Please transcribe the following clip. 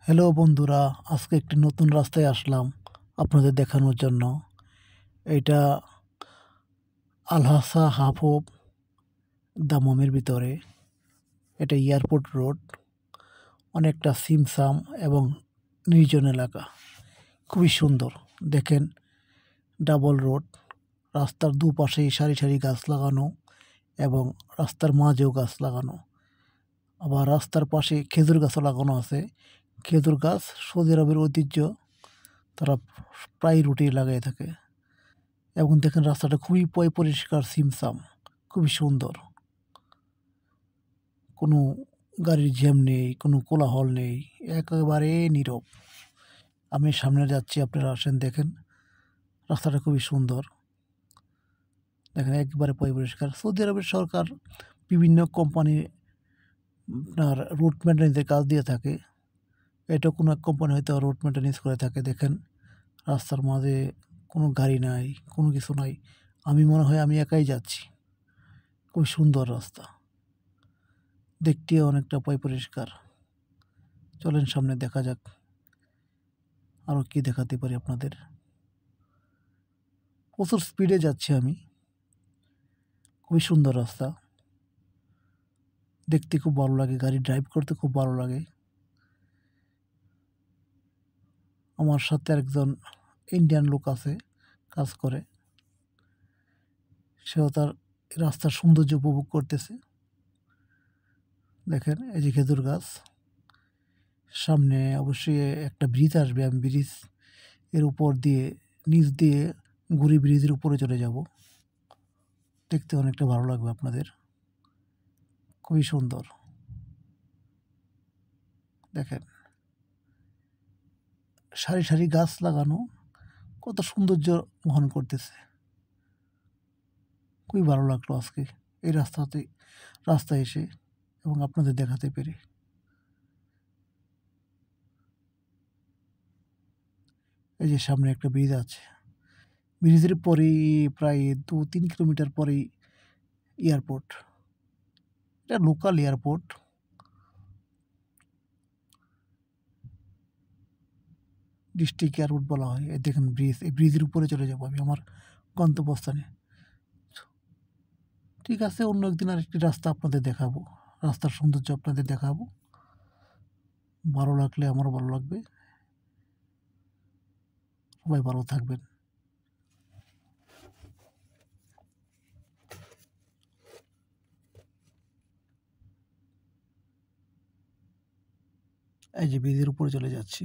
Hello বন্ধুরা, আজকে একটি নতুন রাস্তায় আসলাম আপনাদের দেখানোর জন্য। এটা আলহাসা হাফ অফ দামামের ভিতরে। এটা এয়ারপোর্ট রোড, অনেকটা সিমসাম এবং নির্জন এলাকা, খুবই সুন্দর। দেখেন, ডাবল রোড, রাস্তার দুপাশেই সারি সারি গাছ লাগানো এবং রাস্তার মাঝেও গাছ লাগানো। আবার রাস্তার পাশে খেজুর গাছও লাগানো আছে। খেজুর গাছ সৌদি আরবের ঐতিহ্য, তারা প্রায় রুটেই লাগাই থাকে। এবং দেখেন রাস্তাটা খুবই পরিষ্কার, সিমসাম, খুবই সুন্দর। কোনো গাড়ির জ্যাম নেই, কোনো কোলাহল নেই, একেবারে নীরব। আমি সামনে যাচ্ছি, আপনারা আসেন, দেখেন রাস্তাটা খুবই সুন্দর। দেখেন একেবারে পরিষ্কার। সৌদি আরবের সরকার বিভিন্ন কোম্পানি আপনার রুট মেনটেন্সের কাজ দিয়ে থাকে। এটা কোনো এক কোম্পানি হয়তো রুট মেনটেন্স করে থাকে। দেখেন রাস্তার মাঝে কোনো গাড়ি নাই, কোনো কিছু নাই। আমি মনে হয় আমি একাই যাচ্ছি। খুব সুন্দর রাস্তা, দেখতে অনেকটা পরিষ্কার। চলেন সামনে দেখা যাক আরও কি দেখাতে পারি আপনাদের। প্রচুর স্পিডে যাচ্ছি আমি, খুবই সুন্দর রাস্তা, দেখতে খুব ভালো লাগে, গাড়ি ড্রাইভ করতে খুব ভালো লাগে। আমার সাথে একজন ইন্ডিয়ান লোক আছে, কাজ করে, সেও তার রাস্তার সৌন্দর্য উপভোগ করতেছে। দেখেন এই যে খেজুর গাছ, সামনে অবশ্যই একটা ব্রিজ আসবে। আমি ব্রিজ এর উপর দিয়ে, নিচ দিয়ে ঘুরে ব্রিজের উপরে চলে যাব। দেখতে অনেকটা ভালো লাগবে আপনাদের, খুবই সুন্দর। দেখেন সারি সারি গাছ লাগানো, কত সৌন্দর্য বহন করতেছে। খুবই ভালো লাগলো আজকে এই রাস্তায় এসে এবং আপনাদের দেখাতে পেরে। এই যে সামনে একটা ব্রিজ আছে, ব্রিজের পরেই প্রায় 2-3 কিলোমিটার পরেই এয়ারপোর্ট। এটা লোকাল এয়ারপোর্ট। ডিস্ট্রিক্ট এয়ারপোর্ট বলা হয়। এই দেখেন ব্রিজ, এই ব্রিজের উপরে চলে যাবো আমি আমার গন্তব্যস্থানে। ঠিক আছে, অন্য একদিন আরেকটি রাস্তা আপনাদের দেখাবো, রাস্তার সৌন্দর্য আপনাদের দেখাবো। ভালো লাগলে আমারও ভালো লাগবে। সবাই ভালো থাকবেন। এই যে ব্রিজের উপরে চলে যাচ্ছি।